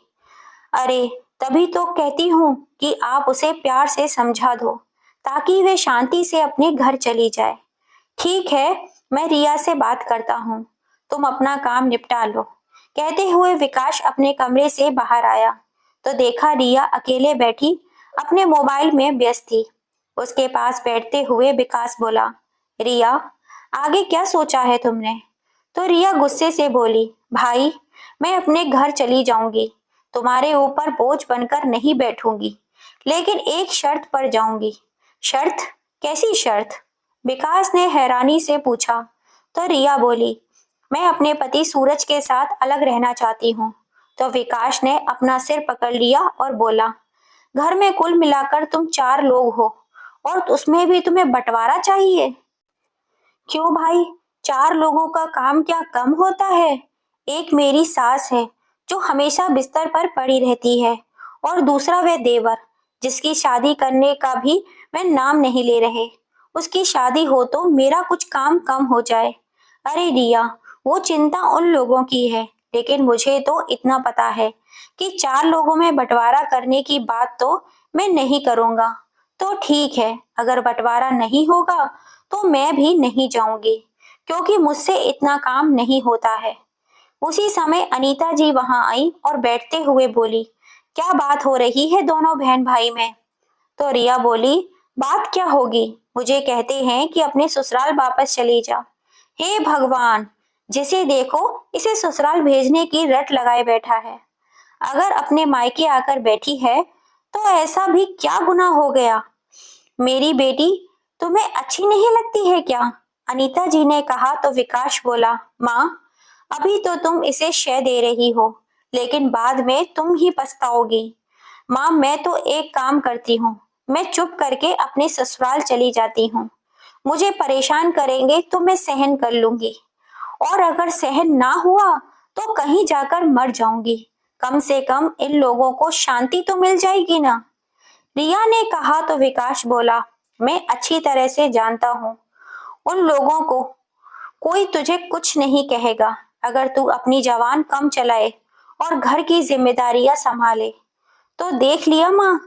अरे तभी तो कहती हूँ कि आप उसे प्यार से समझा दो ताकि वे शांति से अपने घर चली जाए। ठीक है, मैं रिया से बात करता हूँ, तुम अपना काम निपटा लो। कहते हुए विकास अपने कमरे से बाहर आया तो देखा रिया अकेले बैठी अपने मोबाइल में व्यस्त थी। उसके पास बैठते हुए विकास बोला, रिया, आगे क्या सोचा है तुमने? तो रिया गुस्से से बोली, भाई, मैं अपने घर चली जाऊंगी, तुम्हारे ऊपर बोझ बनकर नहीं बैठूंगी, लेकिन एक शर्त पर जाऊंगी। शर्त? कैसी शर्त? विकास ने हैरानी से पूछा। तो रिया बोली, मैं अपने पति सूरज के साथ अलग रहना चाहती हूँ। तो विकास ने अपना सिर पकड़ लिया और बोला, घर में कुल मिलाकर तुम 4 लोग हो और उसमें भी तुम्हें बंटवारा चाहिए? क्यों भाई, 4 लोगों का काम क्या कम होता है? एक मेरी सास है जो हमेशा बिस्तर पर पड़ी रहती है, और दूसरा वह देवर जिसकी शादी करने का भी मैं नाम नहीं ले रहे। उसकी शादी हो तो मेरा कुछ काम कम हो जाए। अरे रिया, वो चिंता उन लोगों की है, लेकिन मुझे तो इतना पता है कि 4 लोगों में बंटवारा करने की बात तो मैं नहीं करूंगा। तो ठीक है, अगर बंटवारा नहीं होगा तो मैं भी नहीं जाऊंगी, क्योंकि मुझसे इतना काम नहीं होता है। उसी समय अनीता जी वहां आई और बैठते हुए बोली, क्या बात हो रही है दोनों बहन भाई में? तो रिया बोली, बात क्या होगी, मुझे कहते हैं कि अपने ससुराल वापस चली जा। हे भगवान, जिसे देखो इसे ससुराल भेजने की रट लगाए बैठा है। अगर अपने मायके आकर बैठी है तो ऐसा भी क्या गुनाह हो गया? मेरी बेटी तुम्हें अच्छी नहीं लगती है क्या? अनीता जी ने कहा तो विकास बोला, माँ, अभी तो तुम इसे शय दे रही हो, लेकिन बाद में तुम ही पछताओगी। माँ, मैं तो एक काम करती हूँ, मैं चुप करके अपने ससुराल चली जाती हूँ। मुझे परेशान करेंगे तो मैं सहन कर लूंगी, और अगर सहन ना हुआ तो कहीं जाकर मर जाऊंगी। कम से कम इन लोगों को शांति तो मिल जाएगी ना। रिया ने कहा तो विकास बोला, मैं अच्छी तरह से जानता हूँ उन लोगों को, कोई तुझे कुछ नहीं कहेगा अगर तू अपनी जबान कम चलाए और घर की जिम्मेदारियां संभाले। तो देख लिया माँ,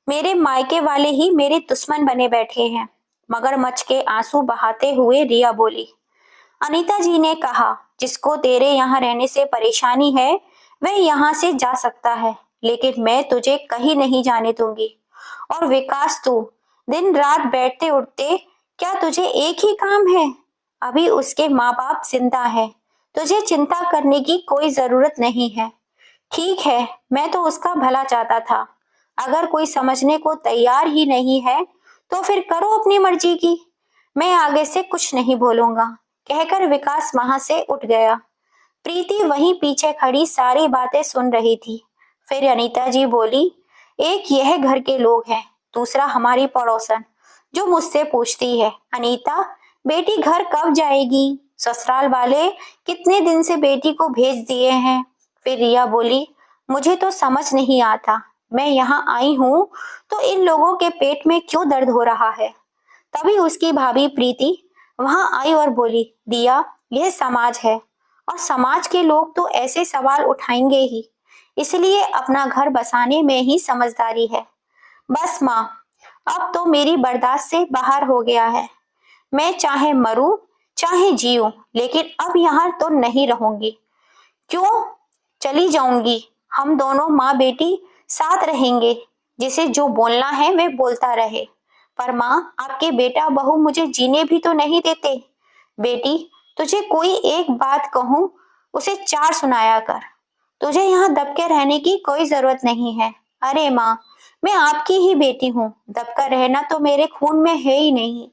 मेरे मायके वाले ही मेरे दुश्मन बने बैठे हैं। मगरमच्छ के आंसू बहाते हुए रिया बोली। अनीता जी ने कहा, जिसको तेरे यहाँ रहने से परेशानी है वह यहाँ से जा सकता है, लेकिन मैं तुझे कहीं नहीं जाने दूंगी। और विकास, तू दिन रात बैठते उठते क्या तुझे एक ही काम है? अभी उसके माँ बाप जिंदा है, तुझे चिंता करने की कोई जरूरत नहीं है। ठीक है, मैं तो उसका भला चाहता था। अगर कोई समझने को तैयार ही नहीं है तो फिर करो अपनी मर्जी की, मैं आगे से कुछ नहीं बोलूंगा, कहकर विकास वहां से उठ गया। प्रीति वहीं पीछे खड़ी सारी बातें सुन रही थी। फिर अनीता जी बोली, एक यह घर के लोग हैं, दूसरा हमारी पड़ोसन जो मुझसे पूछती है, अनीता बेटी घर कब जाएगी? ससुराल वाले कितने दिन से बेटी को भेज दिए हैं। फिर रिया बोली, मुझे तो समझ नहीं आता, मैं यहाँ आई हूँ तो इन लोगों के पेट में क्यों दर्द हो रहा है। तभी उसकी भाभी प्रीति वहां आई और बोली, दिया, यह समाज है और समाज के लोग तो ऐसे सवाल उठाएंगे ही, इसलिए अपना घर बसाने में ही समझदारी है। बस माँ, अब तो मेरी बर्दाश्त से बाहर हो गया है। मैं चाहे मरूं चाहे जीऊं, लेकिन अब यहाँ तो नहीं रहूंगी। क्यों? चली जाऊंगी। हम दोनों माँ बेटी साथ रहेंगे, जिसे जो बोलना है वे बोलता रहे। पर माँ, आपके बेटा बहू मुझे जीने भी तो नहीं देते। बेटी, तुझे कोई एक बात कहूँ, उसे 4 सुनाया कर। तुझे यहाँ दबके रहने की कोई जरूरत नहीं है। अरे माँ, मैं आपकी ही बेटी हूँ, दबकर रहना तो मेरे खून में है ही नहीं।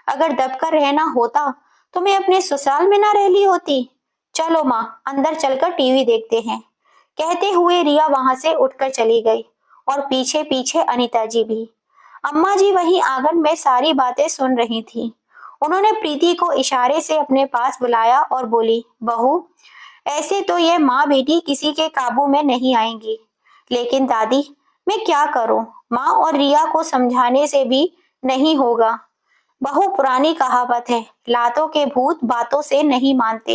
अगर दबकर रहना होता तो मैं अपने ससुराल में ना रह ली होती। चलो माँ, अंदर चलकर टीवी देखते हैं। कहते हुए रिया वहां से उठकर चली गई, और पीछे पीछे अनीता जी भी। अम्मा जी वहीं आंगन में सारी बातें सुन रही थी। उन्होंने प्रीति को इशारे से अपने पास बुलाया और बोली, बहू, ऐसे तो ये माँ बेटी किसी के काबू में नहीं आएंगी, लेकिन दादी, मैं क्या करूं? माँ और रिया को समझाने से भी नहीं होगा। बहु पुरानी कहावत है, लातों के भूत बातों से नहीं मानते।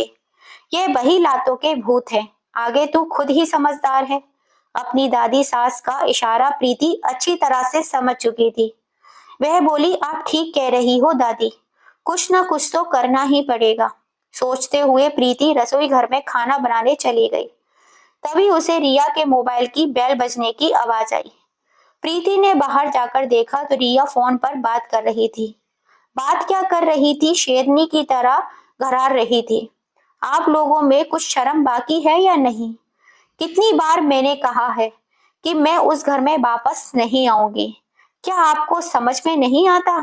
ये वही लातों के भूत है, आगे तू खुद ही समझदार है। अपनी दादी सास का इशारा प्रीति अच्छी तरह से समझ चुकी थी। वह बोली, आप ठीक कह रही हो दादी, कुछ ना कुछ तो करना ही पड़ेगा। सोचते हुए प्रीति रसोई घर में खाना बनाने चली गई। तभी उसे रिया के मोबाइल की बेल बजने की आवाज आई। प्रीति ने बाहर जाकर देखा तो रिया फोन पर बात कर रही थी। बात क्या कर रही थी, शेरनी की तरह घरार रही थी। आप लोगों में कुछ शर्म बाकी है या नहीं? कितनी बार मैंने कहा है कि मैं उस घर में वापस नहीं आऊंगी, क्या आपको समझ में नहीं आता?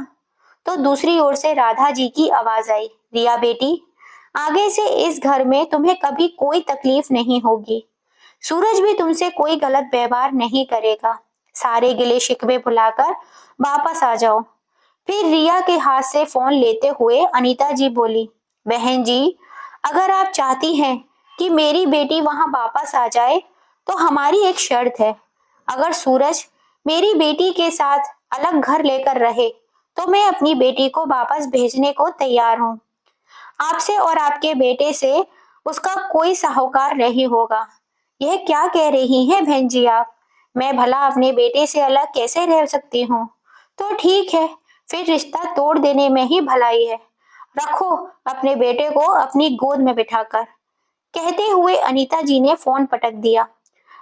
तो दूसरी ओर से राधा जी की आवाज आई, रिया बेटी, आगे से इस घर में तुम्हें कभी कोई तकलीफ नहीं होगी। सूरज भी तुमसे कोई गलत व्यवहार नहीं करेगा। सारे गिले शिकवे भुलाकर वापस आ जाओ। फिर रिया के हाथ से फोन लेते हुए अनीता जी बोली, बहन जी, अगर आप चाहती हैं कि मेरी बेटी वहां वापस आ जाए तो हमारी एक शर्त है। अगर सूरज मेरी बेटी के साथ अलग घर लेकर रहे तो मैं अपनी बेटी को वापस भेजने को तैयार हूँ। आपसे और आपके बेटे से उसका कोई साहूकार नहीं होगा। यह क्या कह रही हैं बहन जी आप? मैं भला अपने बेटे से अलग कैसे रह सकती हूँ? तो ठीक है, फिर रिश्ता तोड़ देने में ही भलाई है। रखो अपने बेटे को अपनी गोद में बिठाकर। कहते हुए अनीता जी ने फोन पटक दिया।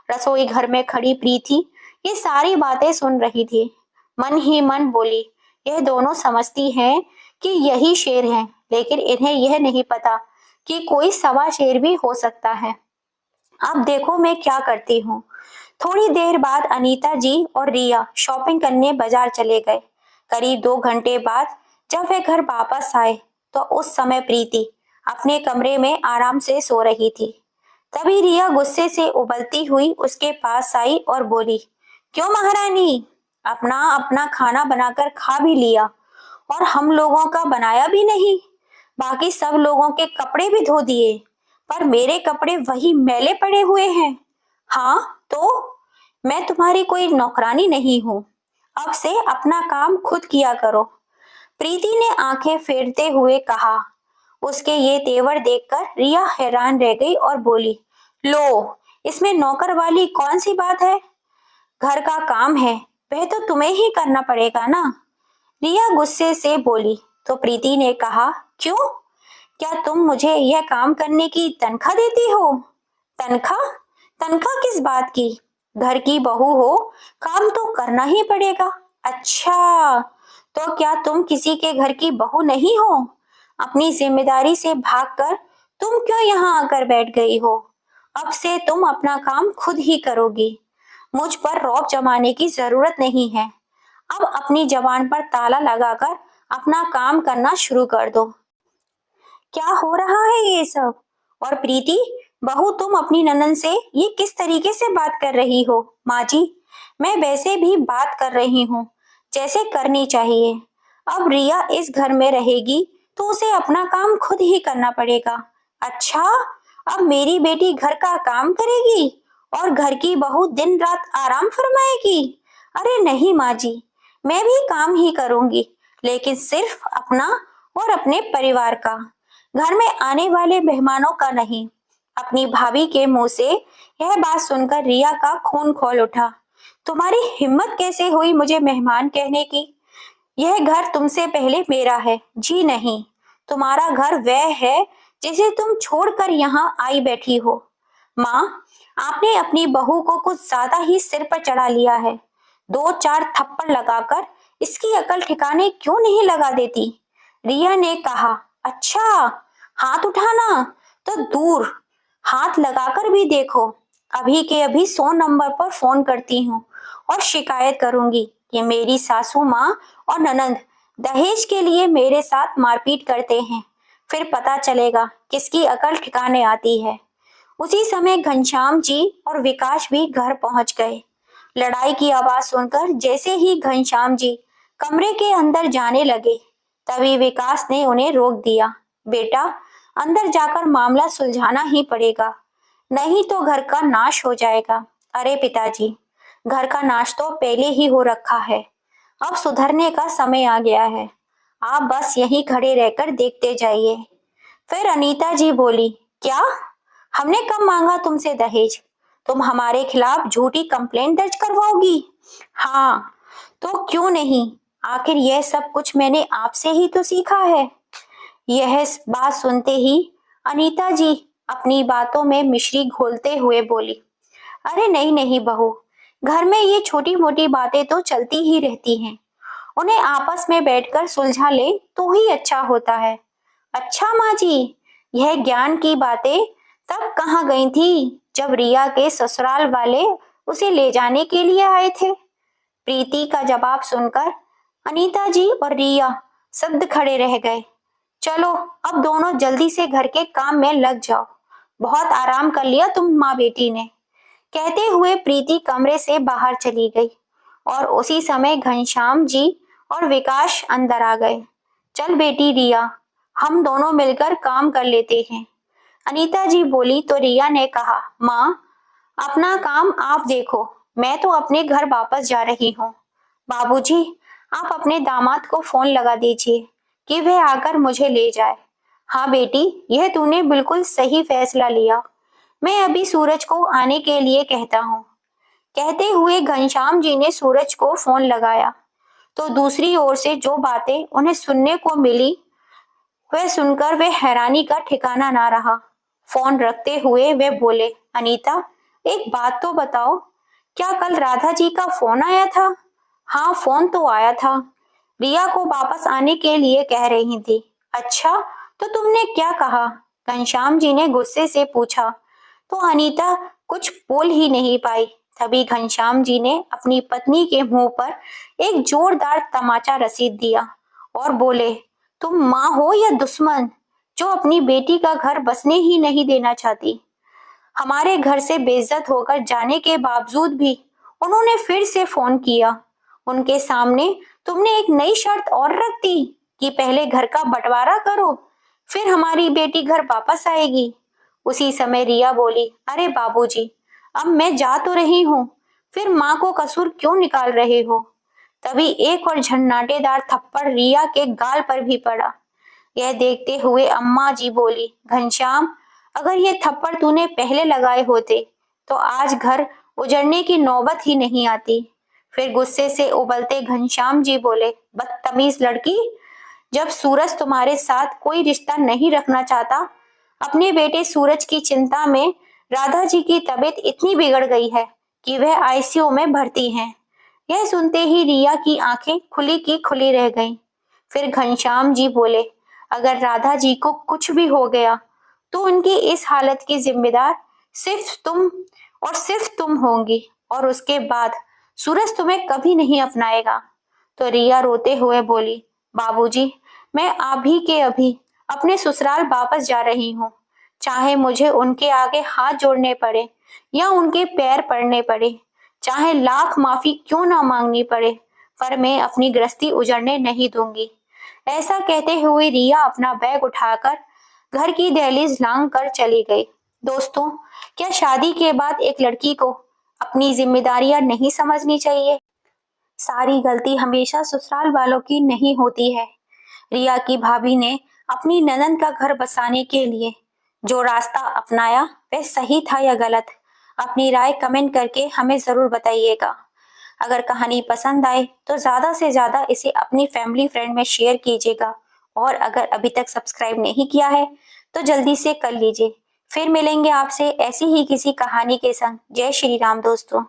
रसोई घर में खड़ी प्रीति ये सारी बातें सुन रही थी। मन ही मन बोली, यह दोनों समझती हैं कि यही शेर है, लेकिन इन्हें यह नहीं पता कि कोई सवा शेर भी हो सकता है। अब देखो मैं क्या करती हूँ। थोड़ी देर बाद अनीता जी और रिया शॉपिंग करने बाजार चले गए। करीब 2 घंटे बाद जब वे घर वापस आए तो उस समय प्रीति अपने कमरे में आराम से सो रही थी। तभी रिया गुस्से से उबलती हुई उसके पास आई और बोली, क्यों महारानी, अपना अपना खाना बनाकर खा भी लिया और हम लोगों का बनाया भी नहीं। बाकी सब लोगों के कपड़े भी धो दिए, पर मेरे कपड़े वही मैले पड़े हुए हैं। हाँ तो मैं तुम्हारी कोई नौकरानी नहीं हूँ। अब से अपना काम खुद किया करो। प्रीति ने आंखें फेरते हुए कहा। उसके ये तेवर देखकर रिया हैरान रह गई और बोली, लो, इसमें नौकर वाली कौन सी बात है? घर का काम है, वह तो तुम्हें ही करना पड़ेगा ना। रिया गुस्से से बोली। तो प्रीति ने कहा, क्यों, क्या तुम मुझे यह काम करने की तनख्वाह देती हो? तनख्वाह? तनख्वाह किस बात की? घर की बहू हो, काम तो करना ही पड़ेगा। अच्छा, तो क्या तुम किसी के घर की बहू नहीं हो? अपनी जिम्मेदारी से भागकर तुम क्यों यहाँ आकर बैठ गई हो? अब से तुम अपना काम खुद ही करोगी। मुझ पर रौब जमाने की जरूरत नहीं है। अब अपनी जबान पर ताला लगाकर अपना काम करना शुरू कर दो। क्या हो रहा है ये सब? और प्रीति, बहू तुम अपनी ननद से ये किस तरीके से बात कर रही हो? माँ जी, मैं वैसे भी बात कर रही हूँ जैसे करनी चाहिए। अब रिया इस घर में रहेगी तो उसे अपना काम खुद ही करना पड़ेगा। अच्छा, अब मेरी बेटी घर का काम करेगी और घर की बहू दिन रात आराम फरमाएगी? अरे नहीं माँ जी, मैं भी काम ही करूंगी, लेकिन सिर्फ अपना और अपने परिवार का, घर में आने वाले मेहमानों का नहीं। अपनी भाभी के मुंह से यह बात सुनकर रिया का खून खौल उठा। तुम्हारी हिम्मत कैसे हुई मुझे मेहमान कहने की? यह घर तुमसे पहले मेरा है। जी नहीं, तुम्हारा घर वह है जिसे तुम छोड़कर यहाँ आई बैठी हो। माँ, आपने अपनी बहू को कुछ ज्यादा ही सिर पर चढ़ा लिया है। 2-4 थप्पड़ लगाकर इसकी अकल ठिकाने क्यों नहीं लगा देती? रिया ने कहा। अच्छा, हाथ उठाना तो दूर, हाथ लगाकर भी देखो। अभी के अभी 100 नंबर पर फोन करती हूँ और शिकायत करूंगी कि मेरी सासू माँ और ननंद दहेज के लिए मेरे साथ मारपीट करते हैं। फिर पता चलेगा किसकी अकल ठिकाने आती है। उसी समय घनश्याम जी और विकास भी घर पहुंच गए। लड़ाई की आवाज सुनकर जैसे ही घनश्याम जी कमरे के अंदर जाने लगे, तभी विकास ने उन्हें रोक दिया। बेटा, अंदर जाकर मामला सुलझाना ही पड़ेगा, नहीं तो घर का नाश हो जाएगा। अरे पिताजी, घर का नाश तो पहले ही हो रखा है, अब सुधरने का समय आ गया है। आप बस यहीं खड़े रहकर देखते जाइए। फिर अनीता जी बोली, क्या, हमने कब मांगा तुमसे दहेज? तुम हमारे खिलाफ झूठी कंप्लेंट दर्ज करवाओगी? हाँ, तो क्यों नहीं, आखिर यह सब कुछ मैंने आपसे ही तो सीखा है। यह बात सुनते ही अनीता जी अपनी बातों में मिश्री घोलते हुए बोली, अरे नहीं नहीं बहू, घर में ये छोटी मोटी बातें तो चलती ही रहती हैं, उन्हें आपस में बैठकर सुलझा ले तो ही अच्छा होता है। अच्छा माँ जी, यह ज्ञान की बातें तब कहाँ गई थी जब रिया के ससुराल वाले उसे ले जाने के लिए आए थे। प्रीति का जवाब सुनकर अनीता जी और रिया शब्द खड़े रह गए। चलो अब दोनों जल्दी से घर के काम में लग जाओ, बहुत आराम कर लिया तुम माँ बेटी ने, कहते हुए प्रीति कमरे से बाहर चली गई और उसी समय घनश्याम जी और विकास अंदर आ गए। चल बेटी रिया, हम दोनों मिलकर काम कर लेते हैं, अनीता जी बोली तो रिया ने कहा, माँ अपना काम आप देखो, मैं तो अपने घर वापस जा रही हूँ। बाबूजी आप अपने दामाद को फोन लगा दीजिए कि वह आकर मुझे ले जाए। हाँ बेटी, यह तूने बिल्कुल सही फैसला लिया, मैं अभी सूरज को आने के लिए कहता हूँ। कहते हुए घनश्याम जी ने सूरज को फोन लगाया तो दूसरी ओर से जो बातें उन्हें सुनने को मिली वह सुनकर वे हैरानी का ठिकाना ना रहा। फोन रखते हुए वे बोले, अनीता एक बात तो बताओ, क्या कल राधा जी का फोन आया था? हाँ फोन तो आया था, रिया को वापस आने के लिए कह रही थी। अच्छा तो तुमने क्या कहा? घनश्याम जी ने गुस्से से पूछा तो अनीता कुछ बोल ही नहीं पाई। तभी घनश्याम जी ने अपनी पत्नी के मुंह पर एक जोरदार तमाचा रसीद दिया और बोले, तुम माँ हो या दुश्मन जो अपनी बेटी का घर बसने ही नहीं देना चाहती? हमारे घर से बेइज्जत होकर जाने के बावजूद भी उन्होंने फिर से फोन किया। उनके सामने तुमने एक नई शर्त और रख दी कि पहले घर का बंटवारा करो, फिर हमारी बेटी घर वापस आएगी। उसी समय रिया बोली, अरे बाबूजी, अब मैं जा तो रही हूँ, फिर माँ को कसूर क्यों निकाल रहे हो? तभी एक और झन्नाटेदार थप्पड़ रिया के गाल पर भी पड़ा। यह देखते हुए अम्मा जी बोली, घनश्याम अगर ये थप्पड़ तूने पहले लगाए होते तो आज घर उजड़ने की नौबत ही नहीं आती। फिर गुस्से से उबलते घनश्याम जी बोले, बदतमीज लड़की, जब सूरज तुम्हारे साथ कोई रिश्ता नहीं रखना चाहता, अपने बेटे सूरज की चिंता में राधा जी की तबीयत इतनी बिगड़ गई है कि वह आईसीयू में भर्ती हैं। यह सुनते ही रिया की आंखें खुली की खुली रह गईं। फिर घनश्याम जी बोले, अगर राधा जी को कुछ भी हो गया तो उनकी इस हालत की जिम्मेदार सिर्फ तुम होंगी और उसके बाद सूरज तुम्हें कभी नहीं अपनाएगा। तो रिया रोते हुए बोली, बाबूजी मैं अभी के अभी अपने ससुराल वापस जा रही हूँ, चाहे मुझे उनके आगे हाथ जोड़ने पड़े या उनके पैर पड़ने पड़े, चाहे लाख माफी क्यों ना मांगनी पड़े, पर मैं अपनी गृहस्थी उजड़ने नहीं दूंगी। ऐसा कहते हुए रिया अपना बैग उठाकर घर की दहलीज लांग कर चली गई। दोस्तों, क्या शादी के बाद एक लड़की को अपनी जिम्मेदारियां नहीं समझनी चाहिए? सारी गलती हमेशा ससुराल वालों की नहीं होती है। रिया की भाभी ने अपनी ननद का घर बसाने के लिए जो रास्ता अपनाया वह सही था या गलत, अपनी राय कमेंट करके हमें जरूर बताइएगा। अगर कहानी पसंद आए तो ज्यादा से ज्यादा इसे अपनी फैमिली फ्रेंड में शेयर कीजिएगा और अगर अभी तक सब्सक्राइब नहीं किया है तो जल्दी से कर लीजिए। फिर मिलेंगे आपसे ऐसी ही किसी कहानी के संग। जय श्री राम दोस्तों।